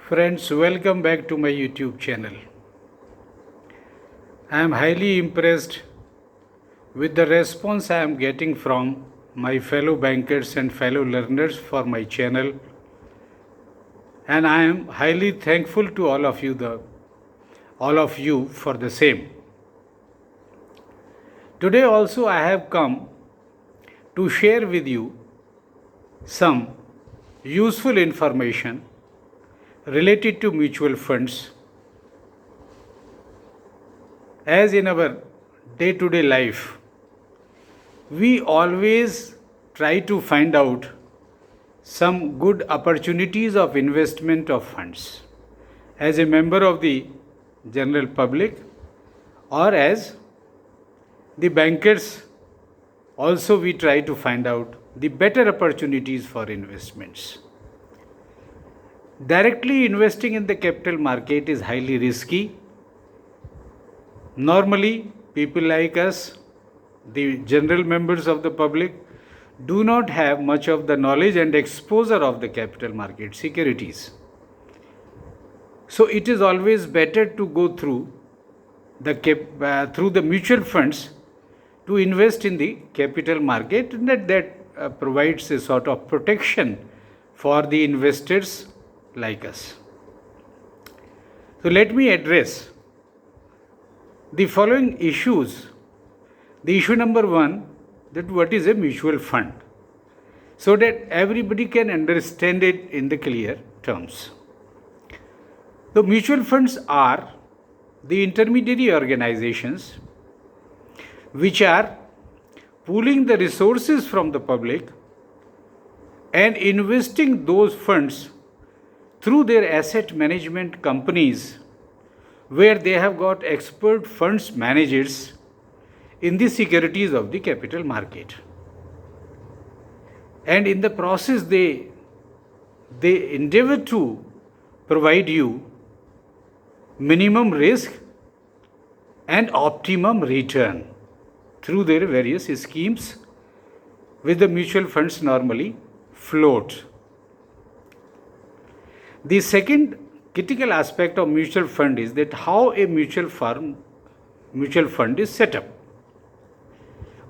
Friends, welcome back to my YouTube channel. I am highly impressed with the response I am getting from my fellow bankers and fellow learners for my channel, and I am highly thankful to all of you for the same. Today also I have come to share with you some useful information related to mutual funds. As in our day to day life, we always try to find out some good opportunities of investment of funds as a member of the general public or as the bankers. Also, we try to find out the better opportunities for investments. Directly investing in the capital market is highly risky. Normally, people like us, the general members of the public, do not have much of the knowledge and exposure of the capital market securities. So it is always better to go through the mutual funds to invest in the capital market, and that provides a sort of protection for the investors like us. So let me address the following issues. The issue number one, that what is a mutual fund, so that everybody can understand it in the clear terms. The mutual funds are the intermediary organizations which are pooling the resources from the public and investing those funds through their asset management companies, where they have got expert funds managers in the securities of the capital market. And in the process, they endeavor to provide you minimum risk and optimum return through their various schemes, which the mutual funds normally float. The second critical aspect of mutual fund is that how a mutual fund is set up.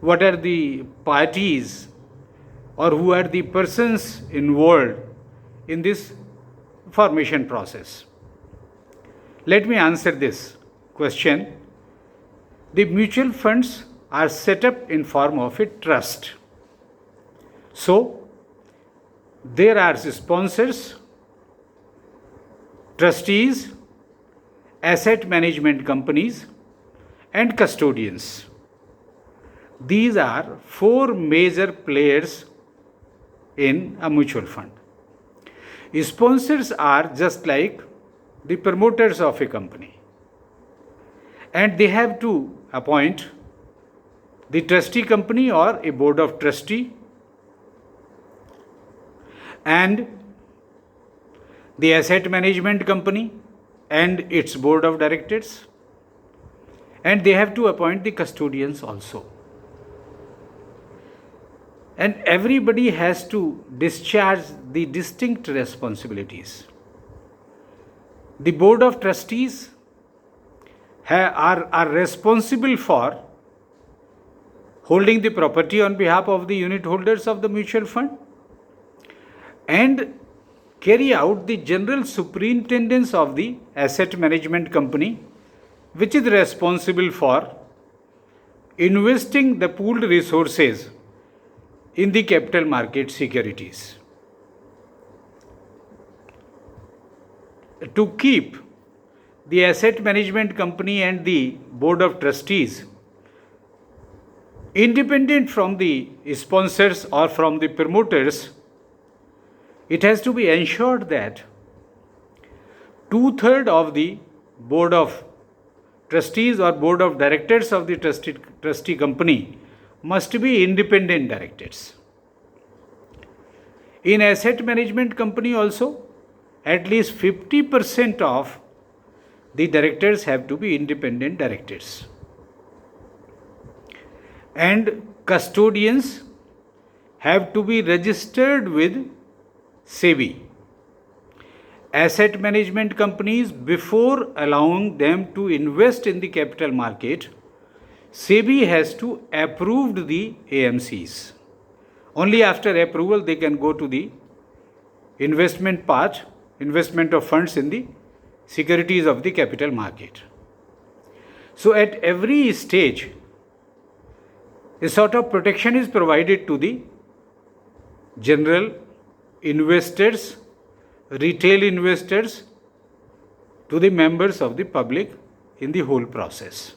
What are the parties or who are the persons involved in this formation process? Let me answer this question. The mutual funds are set up in form of a trust. So there are sponsors, trustees, asset management companies, and custodians. These are four major players in a mutual fund. Sponsors are just like the promoters of a company, and they have to appoint the trustee company or a board of trustee, and the asset management company and its board of directors, and they have to appoint the custodians also. And everybody has to discharge the distinct responsibilities. The board of trustees are responsible for holding the property on behalf of the unit holders of the mutual fund and carry out the general superintendence of the asset management company, which is responsible for investing the pooled resources in the capital market securities. To keep the asset management company and the board of trustees independent from the sponsors or from the promoters, it has to be ensured that 2/3 of the board of trustees or board of directors of the trustee company must be independent directors. In asset management company also, at least 50% of the directors have to be independent directors. And custodians have to be registered with SEBI. asset management companies, before allowing them to invest in the capital market, SEBI has to approve the AMCs. Only after approval they can go to the investment part, investment of funds in the securities of the capital market. So at every stage, a sort of protection is provided to the general investors, retail investors, to the members of the public in the whole process.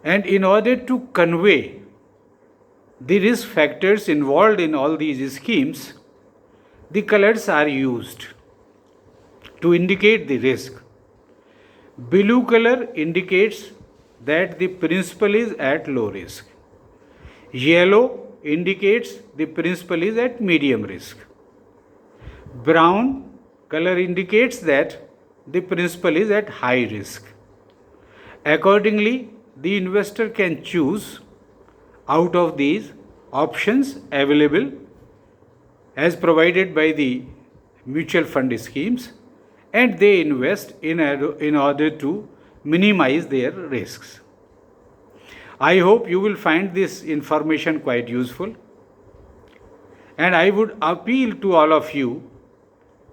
And in order to convey the risk factors involved in all these schemes, the colors are used to indicate the risk. Blue color indicates that the principal is at low risk. Yellow indicates the principal is at medium risk. Brown color indicates that the principal is at high risk. Accordingly, the investor can choose out of these options available as provided by the mutual fund schemes, and they invest in order to minimize their risks. I hope you will find this information quite useful, and I would appeal to all of you,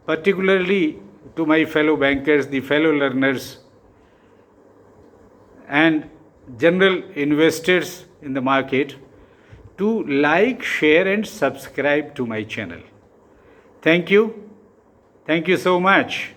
particularly to my fellow bankers, the fellow learners, and general investors in the market, to like, share and subscribe to my channel. Thank you. Thank you so much.